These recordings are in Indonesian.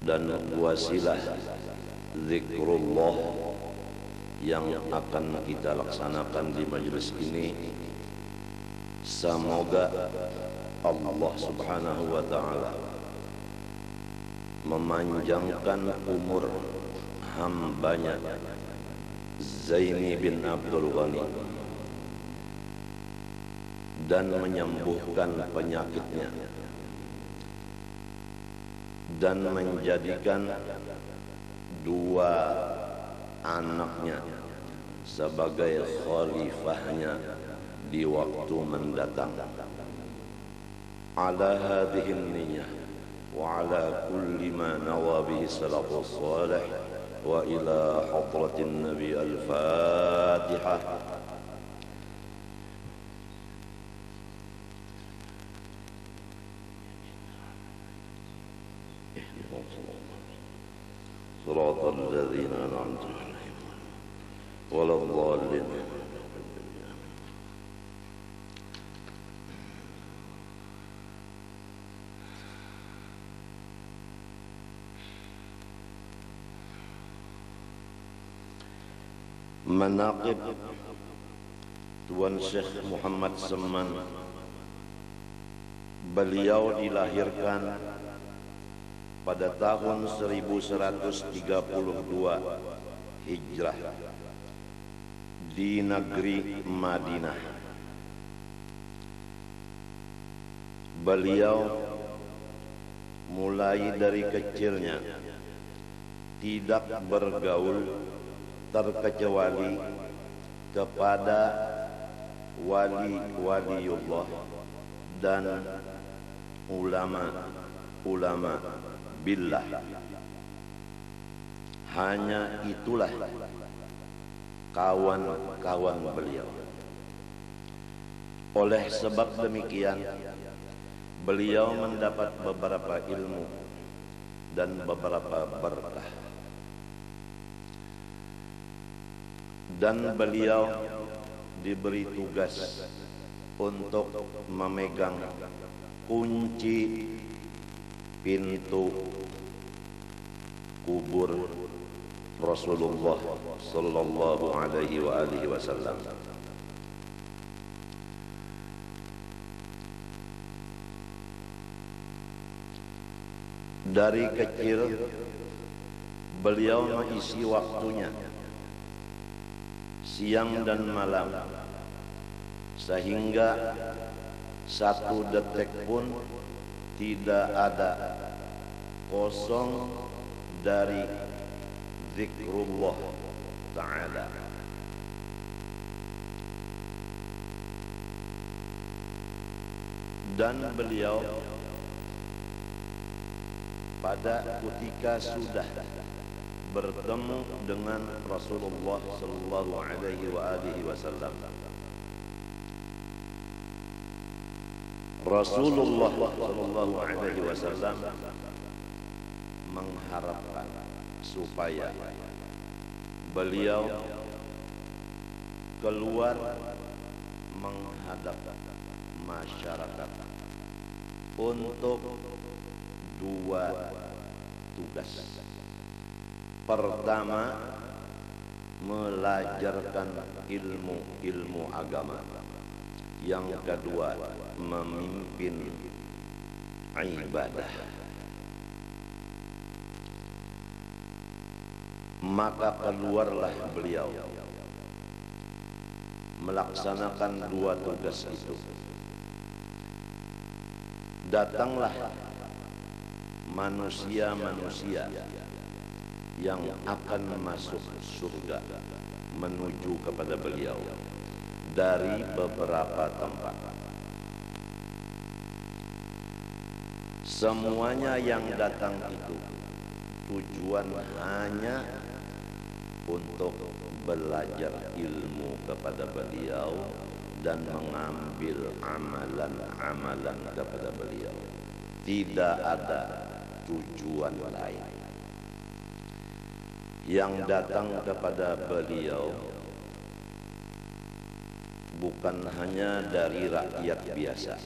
dan wasilah zikrullah yang akan kita laksanakan di majelis ini. Semoga Allah Subhanahu wa ta'ala memanjangkan umur hambanya Zaini bin Abdul Ghani dan menyembuhkan penyakitnya dan menjadikan dua anaknya sebagai khalifahnya di waktu mendatang. Ala hadhihi niyyah wa ala kulli ma nawa bihi salafus salih wa ila hadratin nabi al-fatihah. Shiratal ladzina an'amta 'alaihim walad dhalin. Manaqib Tuan Syekh Muhammad Seman. Beliau dilahirkan pada tahun 1132 Hijrah di negeri Madinah. Beliau mulai dari kecilnya tidak bergaul terkecuali kepada wali-waliullah dan ulama billah. Hanya itulah kawan-kawan beliau. Oleh sebab demikian, beliau mendapat beberapa ilmu dan beberapa berkah. Dan beliau diberi tugas untuk memegang kunci pintu kubur Rasulullah sallallahu alaihi wa alihi wasallam. Dari kecil beliau mengisi waktunya siang dan malam, sehingga satu detik pun tidak ada kosong dari zikrullah ta'ala. Dan beliau pada ketika sudah bertemu dengan Rasulullah sallallahu alaihi wa alihi wasallam, Rasulullah sallallahu alaihi wasallam mengharapkan supaya beliau keluar menghadap masyarakat untuk dua tugas. Pertama, melajarkan ilmu agama. Yang kedua, memimpin ibadah. Maka keluarlah beliau melaksanakan dua tugas itu. Datanglah manusia-manusia yang akan masuk surga menuju kepada beliau dari beberapa tempat. Semuanya yang datang itu tujuan hanya untuk belajar ilmu kepada beliau dan mengambil amalan-amalan kepada beliau. Tidak ada tujuan lain. Yang datang kepada beliau bukan hanya dari rakyat biasa,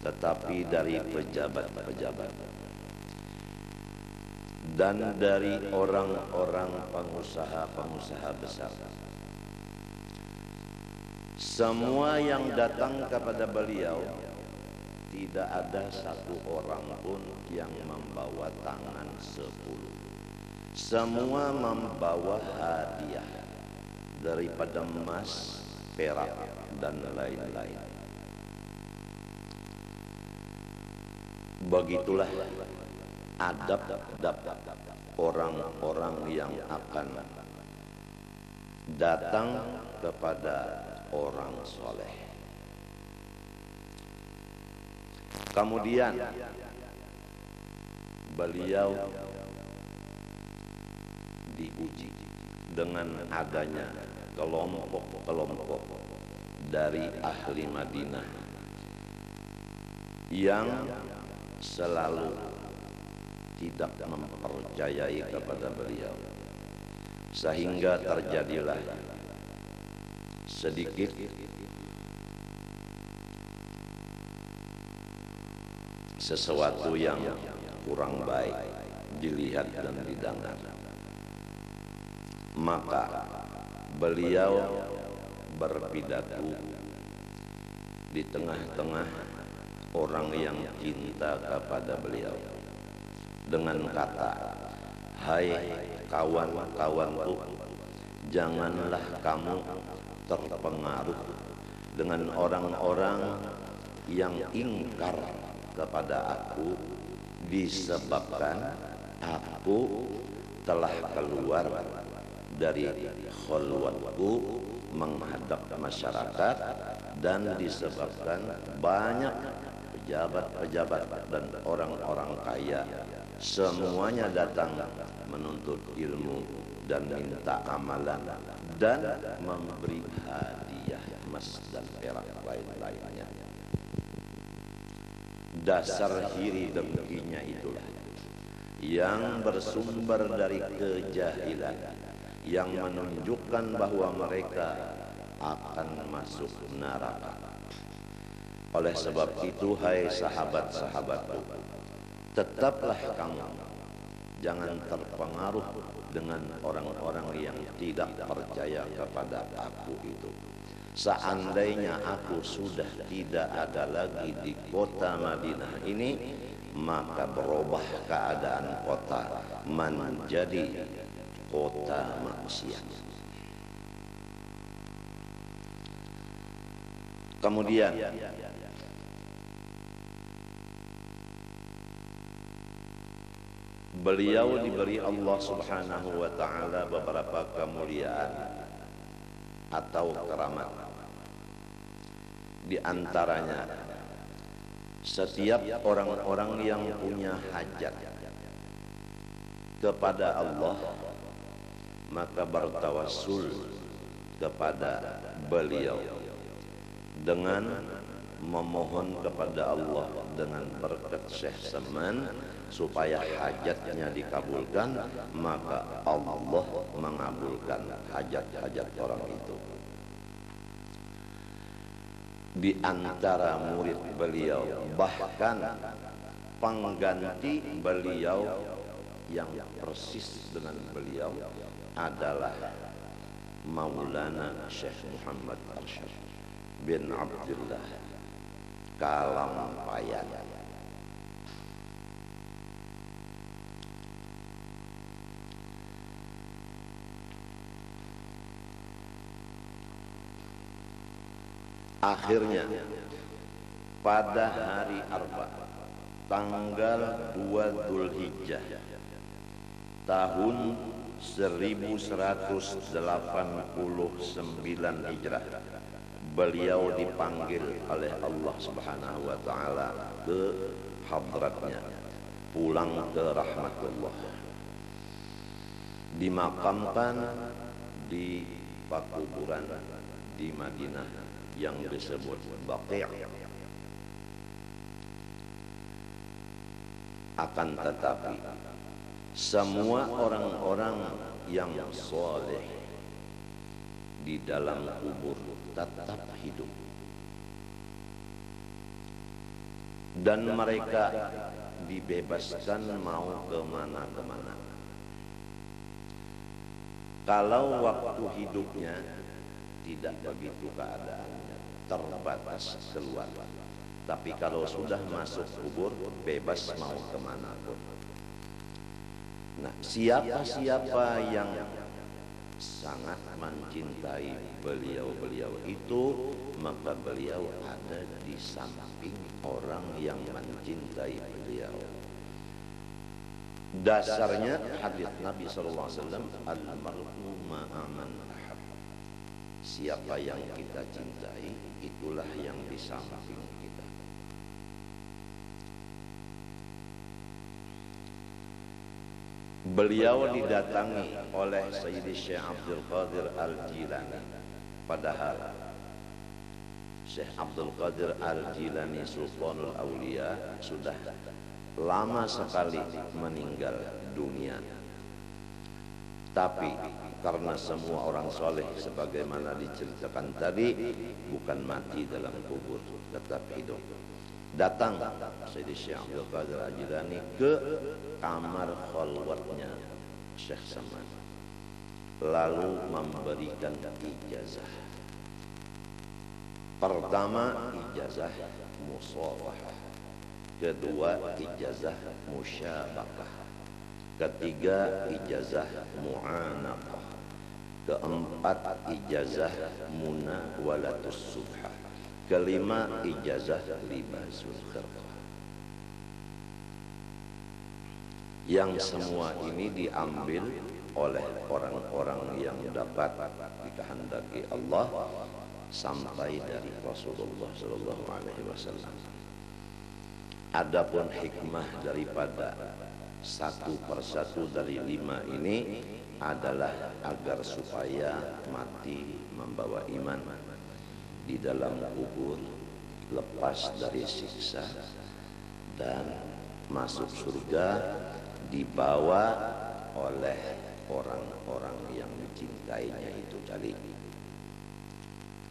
tetapi dari pejabat-pejabat, dan dari orang-orang pengusaha-pengusaha besar. Semua yang datang kepada beliau, tidak ada satu orang pun yang membawa tangan 10. Semua membawa hadiah daripada emas, perak, dan lain-lain. Begitulah adab orang-orang yang akan datang kepada orang soleh. Kemudian beliau diuji dengan adanya kelompok-kelompok dari ahli Madinah yang selalu tidak mempercayai kepada beliau, sehingga terjadilah sedikit sesuatu yang kurang baik dilihat dan didengar. Maka beliau berpidato di tengah-tengah orang yang cinta kepada beliau dengan kata, "Hai kawan-kawanku, janganlah kamu terpengaruh dengan orang-orang yang ingkar kepada aku, disebabkan aku telah keluar dari khalwatku menghadap masyarakat, dan disebabkan banyak pejabat-pejabat dan orang-orang kaya semuanya datang menuntut ilmu dan minta amalan dan memberi hadiah emas dan perak lain-lainnya." Dasar iri dengkinya itulah yang bersumber dari kejahilan, yang menunjukkan bahwa mereka akan masuk neraka. Oleh sebab itu, hai sahabat-sahabatku, tetaplah kamu jangan terpengaruh dengan orang-orang yang tidak percaya kepada aku itu. Seandainya aku sudah tidak ada lagi di kota Madinah ini, maka berubah keadaan kota menjadi kota maksiat. Kemudian beliau diberi Allah Subhanahu wa ta'ala beberapa kemuliaan atau keramat. Di antaranya, setiap orang-orang yang punya hajat kepada Allah, maka bertawassul kepada beliau dengan memohon kepada Allah dengan berkat Syekh Saman supaya hajatnya dikabulkan, maka Allah mengabulkan hajat-hajat orang itu. Di antara murid beliau, bahkan pengganti beliau yang persis dengan beliau adalah Maulana Syekh Muhammad Arsyad bin Abdullah Kalampayan. Akhirnya pada hari Arba, tanggal 2 Dzulhijjah tahun 1189 Hijrah, beliau dipanggil oleh Allah Subhanahu wa ta'ala ke hadratnya, pulang ke rahmatullah, dimakamkan di pakuburan di Madinah yang disebut Baqi'. Akan tetapi semua orang-orang yang soleh di dalam kubur tetap hidup, dan mereka dibebaskan mau kemana-kemana. Kalau waktu hidupnya tidak begitu keadaannya, terbatas keluar. Tapi kalau sudah masuk kubur, bebas mau kemana pun. Nah, siapa-siapa yang sangat mencintai beliau-beliau itu, maka beliau ada di samping orang yang mencintai beliau. Dasarnya hadis Nabi SAW, al-mar'u ma'a man ahab. Siapa yang kita cintai, itulah yang di samping kita. Beliau didatangi oleh Sayyidi Syekh Abdul Qadir Al-Jilani. Padahal Syekh Abdul Qadir Al-Jilani Sultanul Aulia sudah lama sekali meninggal dunia. Tapi karena semua orang soleh sebagaimana diceritakan tadi, bukan mati dalam kubur, tetap hidup. Datang Sayyidi Syekh Abdul Qadir Al-Jilani ke kamar khalwatnya Syekh Saman, lalu memberikan ijazah. Pertama, ijazah musafahah. Kedua, ijazah musyabakah. Ketiga, ijazah mu'anaqah. Keempat, ijazah munawalatus subhah. Kelima, ijazah libasul khirqah. Yang semua ini diambil oleh orang-orang yang dapat dikehendaki Allah sampai dari Rasulullah SAW. Adapun hikmah daripada satu persatu dari 5 ini adalah agar supaya mati membawa iman di dalam kubur, lepas dari siksa dan masuk surga, dibawa oleh orang-orang yang mencintainya itu tadi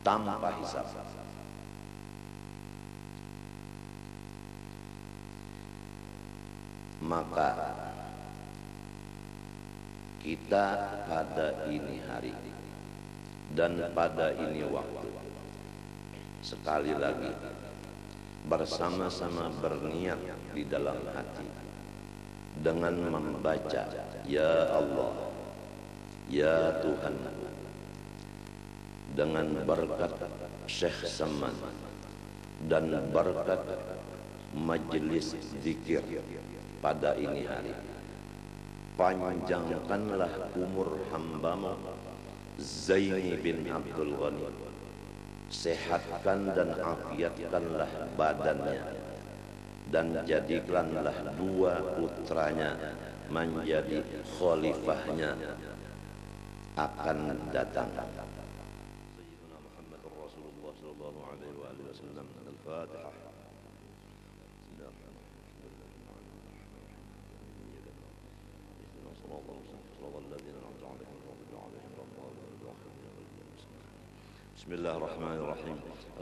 tanpa hisab. Maka kita pada ini hari dan pada ini waktu sekali lagi bersama-sama berniat di dalam hati dengan membaca ya Allah, ya Tuhan, dengan berkat Syekh Saman dan berkat majelis zikir pada ini hari, panjangkanlah umur hambamu Zaini bin Abdul Ghani, sehatkan dan afiatkanlah badannya, dan jadikanlah 2 putranya menjadi khalifahnya akan datang. Sayyidina Muhammad Rasulullah sallallahu alaihi wasallam. Al-Fatihah. بسم الله الرحمن الرحيم.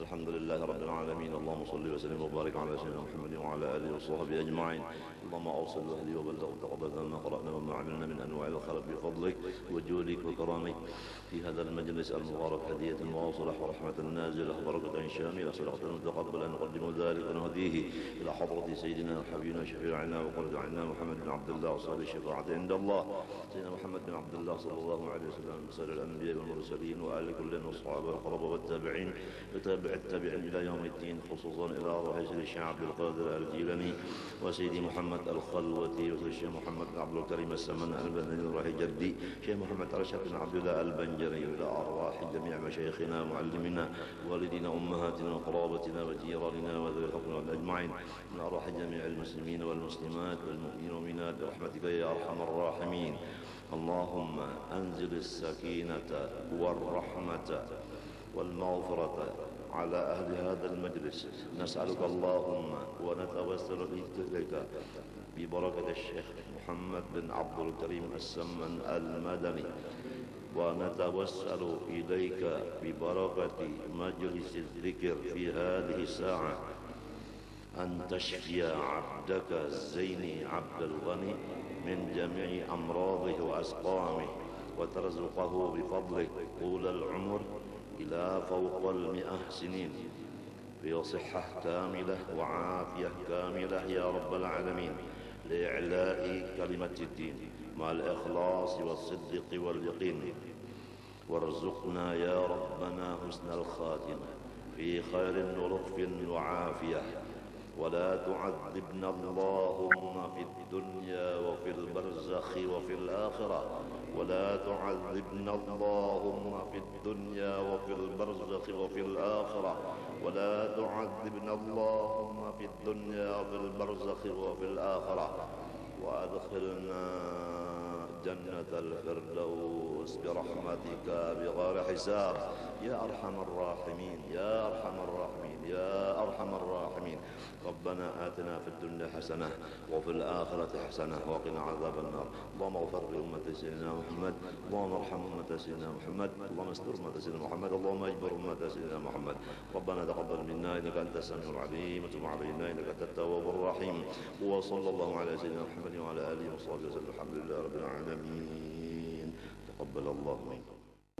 الحمد لله رب العالمين. اللهم صل وسلم وبارك على سيدنا محمد وعلى اله وصحبه اجمعين. اللهم اوصل واهدي وبلغ وتقبل ما قرانا وما عملنا من انواع الخير بفضلك وجودك وكرامك في هذا المجلس المبارك، هديه واصله ورحمه نازله وبركه شامله صدقه متقبلا. نقدم ذلك ونهديه الى حضره سيدنا وحبيبنا شفيعنا وقرة عنا محمد بن عبد الله وصالح الشفاعه عند الله، سيدنا محمد بن عبد الله صلى الله عليه وسلم، سائر الانبياء والمرسلين وال كل والصحابه والقرابه والتابعين وتابع التابعين الى يوم الدين، خصوصا الى روح سيدي الشيخ عبد القادر الجيلاني وسيدي محمد الخلوتي وسيدي الشيخ محمد بن عبد الكريم السمن البدني الروحي جدي شيخ محمد رشاد بن عبد الله البنجري، الى ارواح جميع مشايخنا ومعلمينا والدينا امهاتنا وقرابتنا وجيراننا وذوي الحكم اجمعين، من ارواح جميع المسلمين والمسلمات والمؤمنين والمؤمنات برحمتك يا ارحم الراحمين. اللهم انزل السكينه والرحمه والمغفرة على أهل هذا المجلس. نسألك اللهم ونتوسل إليك ببركة الشيخ محمد بن عبد الكريم السمن المدني، ونتوسل إليك ببركة مجلس الذكر في هذه الساعة، أن تشفي عبدك الزيني عبد الغني من جميع أمراضه وأسقامه، وترزقه بفضلك طول العمر إلى فوق 100 سنين في صحة كاملة وعافية كاملة يا رب العالمين، لإعلاء كلمة الدين مع الإخلاص والصدق واليقين. وارزقنا يا ربنا حسن الخاتمة في خير ولطف وعافية، ولا تعذبنا اللهم في الدنيا وفي البرزخ وفي الآخرة، ولا تعذبنا اللهم في الدنيا وفي البرزخ وفي الآخرة، ولا تعذبنا اللهم في الدنيا وفي البرزخ وفي الآخرة، وأدخلنا جنة الفردوس برحمتك بغير حساب يا أرحم الراحمين يا أرحم الراحمين يا أرحم الراحمين. ربنا آتنا في الدنيا حسنة وفي الآخرة حسنة وقنا عذاب النار. اللهم اغفر لأمة سيدنا محمد، اللهم ارحم أمة سيدنا محمد، اللهم استر أمة سيدنا محمد، اللهم اجبر أمة سيدنا محمد. ربنا تقبل منا إنك أنت السميع العليم، وتب علينا إنك أنت التواب الرحيم. وصلى الله على سيدنا محمد وعلى آله وصحبه وسلم. الحمد لله رب العالمين. تقبل الله منكم.